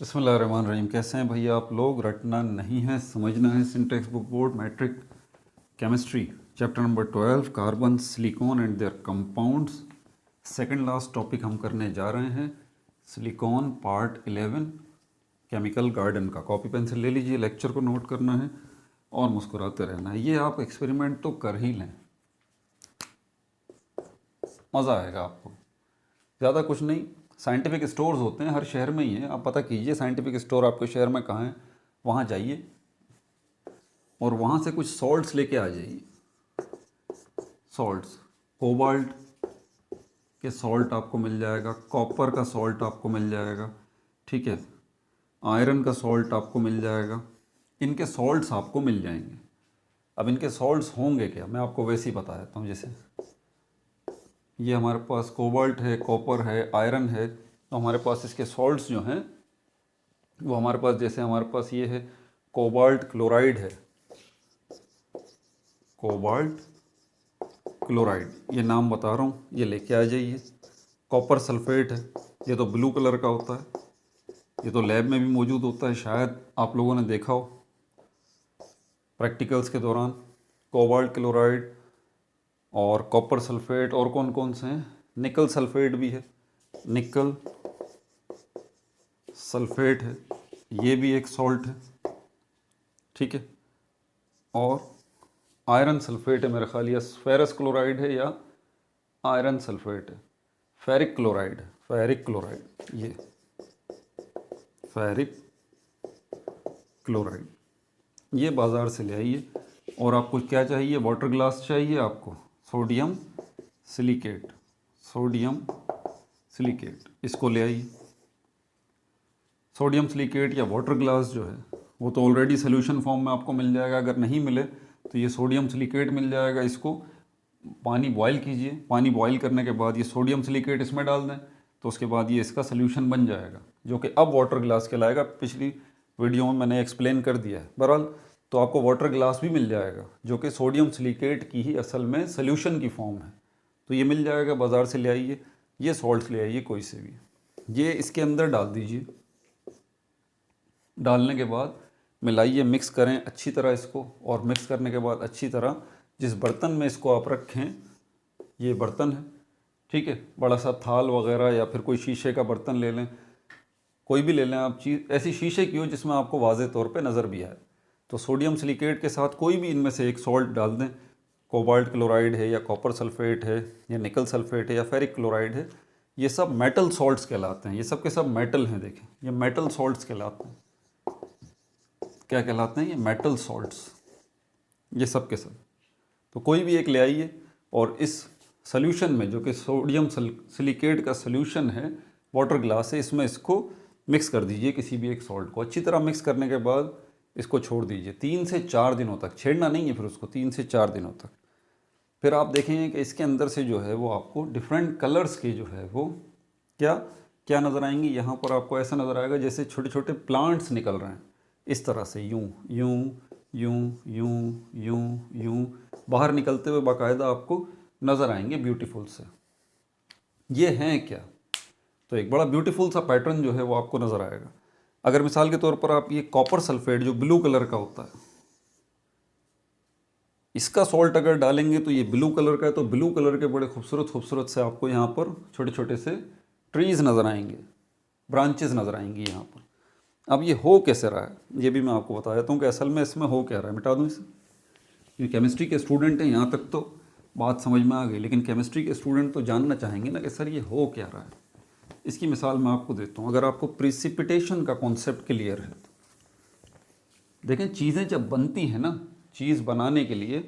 बिस्मिल्लाहिर्रहमानिर्रहीम। कैसे हैं भैया आप लोग? रटना नहीं है, समझना है। Syntax book board matric chemistry chapter number 12 carbon silicon and there compounds. Second last topic हम करने जा रहे हैं सिलिकॉन पार्ट 11 केमिकल गार्डन का। कॉपी पेंसिल ले लीजिए, लेक्चर को नोट करना है और मुस्कुराते रहना है। ये आप एक्सपेरिमेंट तो कर ही लें, मज़ा आएगा आपको। ज़्यादा कुछ नहीं, साइंटिफिक स्टोर्स होते हैं हर शहर में ही है। आप पता कीजिए साइंटिफिक स्टोर आपके शहर में कहाँ है, वहाँ जाइए और वहाँ से कुछ सॉल्ट्स लेके आ जाइए। सॉल्ट्स, कोबाल्ट के सॉल्ट आपको मिल जाएगा, कॉपर का सॉल्ट आपको मिल जाएगा, ठीक है, आयरन का सॉल्ट आपको मिल जाएगा। इनके सॉल्ट्स आपको मिल जाएंगे। अब इनके सॉल्ट्स होंगे क्या, मैं आपको वैसे ही बता देता हूँ। जैसे ये हमारे पास कोबाल्ट है, कॉपर है, आयरन है, तो हमारे पास इसके सॉल्ट्स जो हैं वो हमारे पास, जैसे हमारे पास ये है कोबाल्ट क्लोराइड है, कोबाल्ट क्लोराइड, ये नाम बता रहा हूँ, ये लेके आ जाइए। कॉपर सल्फेट है, ये तो ब्लू कलर का होता है, ये तो लैब में भी मौजूद होता है, शायद आप लोगों ने देखा हो प्रैक्टिकल्स के दौरान। कोबाल्ट क्लोराइड और कॉपर सल्फेट, और कौन कौन से हैं, निकल सल्फेट भी है, निकल सल्फेट है, ये भी एक सॉल्ट है, ठीक है। और आयरन सल्फेट है मेरा ख्याल, या फेरस क्लोराइड है या आयरन सल्फेट है, फेरिक क्लोराइड है, फेरिक क्लोराइड, ये फेरिक क्लोराइड, ये बाज़ार से ले आइए। और आपको क्या चाहिए, वाटर ग्लास चाहिए आपको, सोडियम सिलिकेट, सोडियम सिलिकेट, इसको ले आइए। सोडियम सिलिकेट या वाटर ग्लास जो है वो तो ऑलरेडी सोल्यूशन फॉर्म में आपको मिल जाएगा। अगर नहीं मिले तो ये सोडियम सिलिकेट मिल जाएगा। इसको पानी बॉयल कीजिए, पानी बॉयल करने के बाद ये सोडियम सिलिकेट इसमें डाल दें, तो उसके बाद ये इसका सोल्यूशन बन जाएगा, जो कि अब वाटर ग्लास कहलाएगा। पिछली वीडियो में मैंने एक्सप्लेन कर दिया है। बहरहाल तो आपको वाटर ग्लास भी मिल जाएगा, जो कि सोडियम सिलिकेट की ही असल में सोल्यूशन की फॉर्म है। तो ये मिल जाएगा, बाज़ार से ले आइए। ये सॉल्ट्स ले आइए कोई से भी, ये इसके अंदर डाल दीजिए। डालने के बाद मिलाइए, मिक्स करें अच्छी तरह इसको, और मिक्स करने के बाद अच्छी तरह जिस बर्तन में इसको आप रखें, ये बर्तन है, ठीक है, बड़ा सा थाल वगैरह या फिर कोई शीशे का बर्तन ले लें, कोई भी ले लें आप चीज़, ऐसी शीशे की हो जिसमें आपको वाज़े तौर पे नज़र भी आए। तो सोडियम सिलिकेट के साथ कोई भी इनमें से एक सॉल्ट डाल दें, कोबाल्ट क्लोराइड है या कॉपर सल्फेट है या निकल सल्फेट है या फेरिक क्लोराइड है, ये सब मेटल सॉल्ट्स कहलाते हैं। ये सब के सब मेटल हैं, देखें ये मेटल सॉल्ट्स कहलाते हैं। क्या कहलाते हैं ये, मेटल सॉल्ट्स, ये सब के सब। तो कोई भी एक ले आइए और इस सॉल्यूशन में, जो कि सोडियम सिलिकेट का सॉल्यूशन है, वाटर ग्लास है, इसमें इसको मिक्स कर दीजिए। किसी भी एक सॉल्ट को अच्छी तरह मिक्स करने के बाद इसको छोड़ दीजिए 3 से 4 दिनों तक, छेड़ना नहीं है फिर उसको, 3 से 4 दिनों तक। फिर आप देखेंगे कि इसके अंदर से जो है वो आपको डिफरेंट कलर्स के जो है वो क्या क्या नज़र आएंगी। यहाँ पर आपको ऐसा नज़र आएगा जैसे छोटे छोटे प्लांट्स निकल रहे हैं, इस तरह से यूं यूं यूं यूं यूं यूं बाहर निकलते हुए बाकायदा आपको नज़र आएंगे, ब्यूटीफुल से। ये हैं क्या, तो एक बड़ा ब्यूटीफुल सा पैटर्न जो है वो आपको नज़र आएगा। अगर मिसाल के तौर पर आप ये कॉपर सल्फेट जो ब्लू कलर का होता है, इसका सॉल्ट अगर डालेंगे तो ये ब्लू कलर का है, तो ब्लू कलर के बड़े खूबसूरत खूबसूरत से आपको यहाँ पर छोटे छोटे से ट्रीज़ नज़र आएंगे, ब्रांचेस नज़र आएंगी यहाँ पर। अब ये हो कैसे रहा है, ये भी मैं आपको बता देता हूँ कि असल में इसमें हो क्या रहा है। मिटा दूँ इसे, ये केमिस्ट्री के स्टूडेंट हैं, यहाँ तक तो बात समझ में आ गई, लेकिन केमिस्ट्री के स्टूडेंट तो जानना चाहेंगे ना कि सर ये हो क्या रहा है। इसकी मिसाल मैं आपको देता हूँ। अगर आपको प्रिसिपिटेशन का कॉन्सेप्ट क्लियर है तो देखें, चीज़ें जब बनती हैं ना, चीज़ बनाने के लिए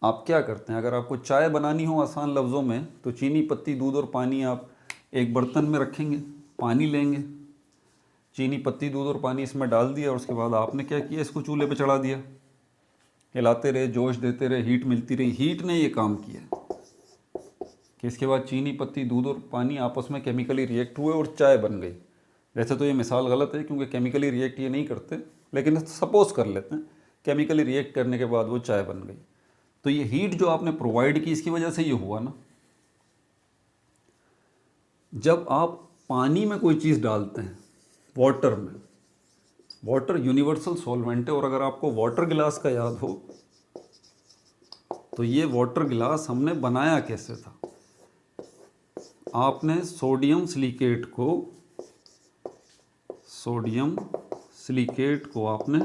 आप क्या करते हैं। अगर आपको चाय बनानी हो आसान लफ्ज़ों में, तो चीनी, पत्ती, दूध और पानी आप एक बर्तन में रखेंगे, पानी लेंगे, चीनी, पत्ती, दूध और पानी इसमें डाल दिया, और उसके बाद आपने क्या किया, इसको चूल्हे पे चढ़ा दिया, हिलाते रहे, जोश देते रहे, हीट मिलती रही। हीट ने ये काम किया कि इसके बाद चीनी, पत्ती, दूध और पानी आपस में केमिकली रिएक्ट हुए और चाय बन गई। वैसे तो ये मिसाल गलत है, क्योंकि केमिकली रिएक्ट ये नहीं करते, लेकिन सपोज कर लेते हैं केमिकली रिएक्ट करने के बाद वो चाय बन गई। तो ये हीट जो आपने प्रोवाइड की, इसकी वजह से ये हुआ ना। जब आप पानी में कोई चीज़ डालते हैं वाटर में। वाटर यूनिवर्सल सॉल्वेंट है, और अगर आपको वाटर गिलास का याद हो तो ये वाटर गिलास हमने बनाया कैसे था। आपने सोडियम सिलिकेट को आपने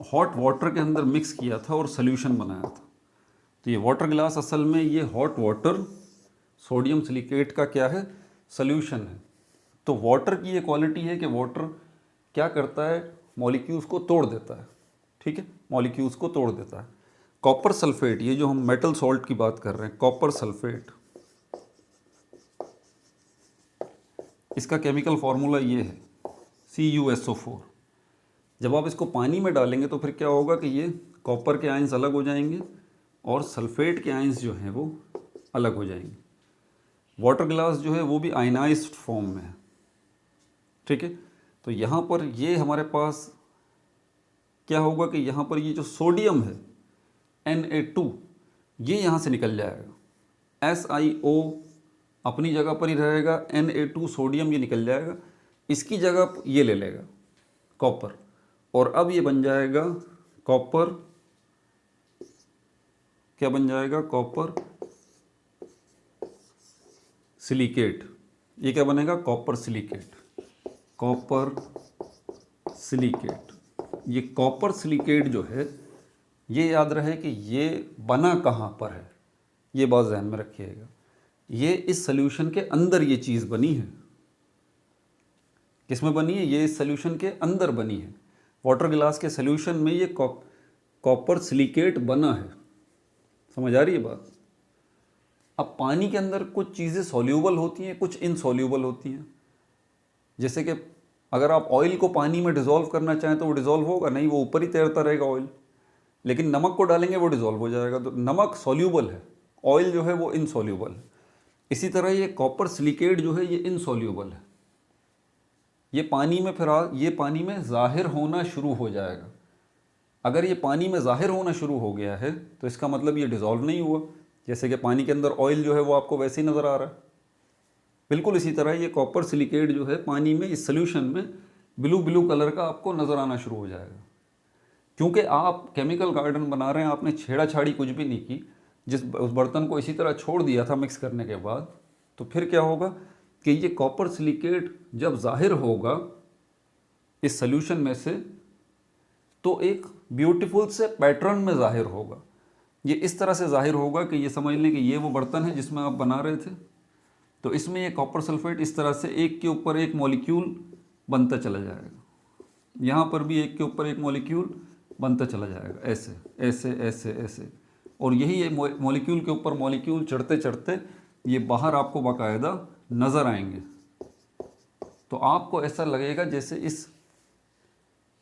हॉट वाटर के अंदर मिक्स किया था और सोल्यूशन बनाया था। तो ये वाटर गिलास असल में ये हॉट वाटर सोडियम सिलिकेट का क्या है, सोल्यूशन है। तो वाटर की ये क्वालिटी है कि वाटर क्या करता है, मॉलिक्यूल्स को तोड़ देता है। ठीक है, मॉलिक्यूल्स को तोड़ देता है। कॉपर सल्फेट, ये जो हम मेटल सॉल्ट की बात कर रहे हैं, कॉपर सल्फेट, इसका केमिकल फार्मूला ये है CuSO4। जब आप इसको पानी में डालेंगे तो फिर क्या होगा कि ये कॉपर के आयंस अलग हो जाएंगे और सल्फेट के आयंस जो हैं वो अलग हो जाएंगे। वाटर ग्लास जो है वो भी आयनाइज्ड फॉर्म में है। ठीक है, तो यहाँ पर ये हमारे पास क्या होगा कि यहाँ पर ये जो सोडियम है Na2, ये यहाँ से निकल जाएगा। SiO अपनी जगह पर ही रहेगा, Na2 सोडियम ये निकल जाएगा, इसकी जगह ये ले लेगा कॉपर, और अब ये बन जाएगा कॉपर, क्या बन जाएगा, कॉपर सिलिकेट। ये क्या बनेगा, कॉपर सिलिकेट। कॉपर सिलिकेट, ये कॉपर सिलिकेट जो है, ये याद रहे कि ये बना कहाँ पर है, ये बात ध्यान में रखिएगा। ये इस सॉल्यूशन के अंदर ये चीज़ बनी है। किसमें बनी है, ये इस सॉल्यूशन के अंदर बनी है। वाटर गिलास के सॉल्यूशन में ये कॉपर सिलिकेट बना है। समझ आ रही है बात। अब पानी के अंदर कुछ चीज़ें सॉल्यूबल होती हैं, कुछ इनसॉल्यूबल होती हैं। जैसे कि अगर आप ऑयल को पानी में डिज़ोल्व करना चाहें तो वो डिज़ोल्व होगा नहीं, वो ऊपर ही तैरता रहेगा ऑयल। लेकिन नमक को डालेंगे वो डिज़ोल्व हो जाएगा। तो नमक सॉल्यूबल है, ऑयल जो है वो इनसॉल्यूबल है। इसी तरह ये कॉपर सिलिकेट जो है ये इनसॉल्यूबल है। ये पानी में फिर ये पानी में ज़ाहिर होना शुरू हो जाएगा। अगर ये पानी में ज़ाहिर होना शुरू हो गया है तो इसका मतलब ये डिज़ोल्व नहीं हुआ। जैसे कि पानी के अंदर ऑयल जो है वो आपको वैसे ही नज़र आ रहा है, बिल्कुल इसी तरह ये कॉपर सिलिकेट जो है पानी में इस सोल्यूशन में ब्लू ब्लू कलर का आपको नज़र आना शुरू हो जाएगा। क्योंकि आप केमिकल गार्डन बना रहे हैं, आपने छेड़ाछाड़ी कुछ भी नहीं की, उस बर्तन को इसी तरह छोड़ दिया था मिक्स करने के बाद, तो फिर क्या होगा कि ये कॉपर सिलिकेट जब ज़ाहिर होगा इस सॉल्यूशन में से तो एक ब्यूटीफुल से पैटर्न में ज़ाहिर होगा। ये इस तरह से ज़ाहिर होगा कि ये समझ लें कि ये वो बर्तन है जिसमें आप बना रहे थे। तो इसमें ये कॉपर सल्फेट इस तरह से एक के ऊपर एक मॉलिक्यूल बनता चला जाएगा। यहाँ पर भी एक के ऊपर एक मॉलिक्यूल बनता चला जाएगा, ऐसे ऐसे ऐसे ऐसे। और यही ये मॉलिक्यूल के ऊपर मॉलिक्यूल चढ़ते चढ़ते ये बाहर आपको बाकायदा नज़र आएंगे। तो आपको ऐसा लगेगा जैसे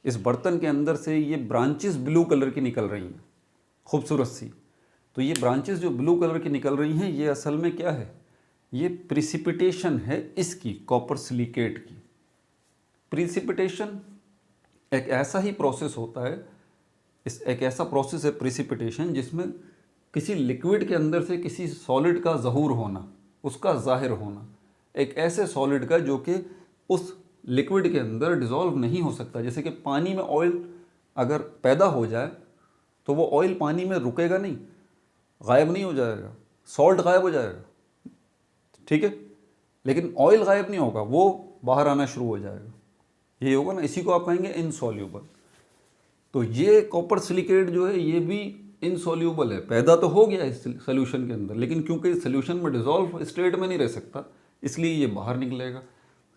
इस बर्तन के अंदर से ये ब्रांचेस ब्लू कलर की निकल रही हैं, खूबसूरत सी। तो ये ब्रांचेस जो ब्लू कलर की निकल रही हैं ये असल में क्या है, ये प्रिसिपिटेशन है इसकी, कॉपर सिलिकेट की। प्रिसिपिटेशन एक ऐसा ही प्रोसेस होता है, एक ऐसा प्रोसेस है प्रिसिपिटेशन जिसमें किसी लिक्विड के अंदर से किसी सॉलिड का ज़हूर होना, उसका ज़ाहिर होना, एक ऐसे सॉलिड का जो कि उस लिक्विड के अंदर डिज़ोल्व नहीं हो सकता। जैसे कि पानी में ऑयल अगर पैदा हो जाए तो वो ऑयल पानी में रुकेगा नहीं, गायब नहीं हो जाएगा, सॉल्ट गायब हो जाएगा, ठीक है, लेकिन ऑयल गायब नहीं होगा, वो बाहर आना शुरू हो जाएगा। ये होगा ना, इसी को आप कहेंगे इनसॉल्यूबल। तो ये कॉपर सिलिकेट जो है ये भी इनसॉल्यूबल है, पैदा तो हो गया इस सोल्यूशन के अंदर, लेकिन क्योंकि इस सोल्यूशन में डिज़ोल्व स्टेट में नहीं रह सकता इसलिए ये बाहर निकलेगा,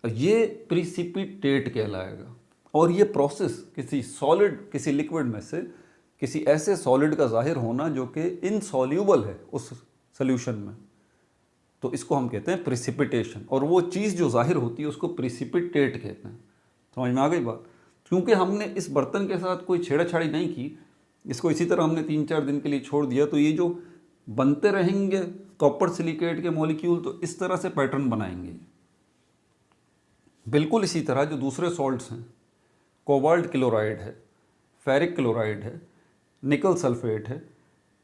ये प्रिसिपिटेट कहलाएगा। और ये प्रोसेस किसी सॉलिड, किसी लिक्विड में से किसी ऐसे सॉलिड का जाहिर होना जो कि इनसॉल्यूबल है उस सोल्यूशन में, तो इसको हम कहते हैं प्रिसिपिटेशन। और वो चीज़ जो जाहिर होती है उसको प्रिसिपिटेट कहते हैं। समझ में आ गई बात। क्योंकि हमने इस बर्तन के साथ कोई छेड़छाड़ी नहीं की, इसको इसी तरह हमने 3-4 दिन के लिए छोड़ दिया, तो ये जो बनते रहेंगे कॉपर सिलिकेट के मॉलिक्यूल तो इस तरह से पैटर्न बनाएंगे। बिल्कुल इसी तरह जो दूसरे सॉल्ट्स हैं, कोबाल्ट क्लोराइड है, फेरिक क्लोराइड है, निकल सल्फेट है,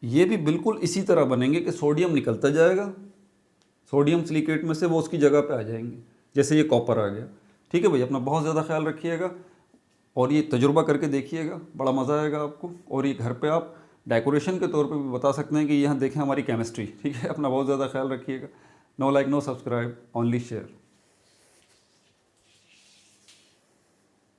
ये भी बिल्कुल इसी तरह बनेंगे कि सोडियम निकलता जाएगा, सोडियम सिलिकेट में से वो उसकी जगह पे आ जाएंगे, जैसे ये कॉपर आ गया, ठीक है भाई, अपना बहुत ज़्यादा ख्याल रखिएगा और ये तजुर्बा करके देखिएगा, बड़ा मज़ा आएगा आपको। और ये घर पे आप डेकोरेशन के तौर पे भी बता सकते हैं कि यहाँ देखें हमारी केमिस्ट्री। ठीक है, अपना बहुत ज़्यादा ख्याल रखिएगा। No like no subscribe, only share.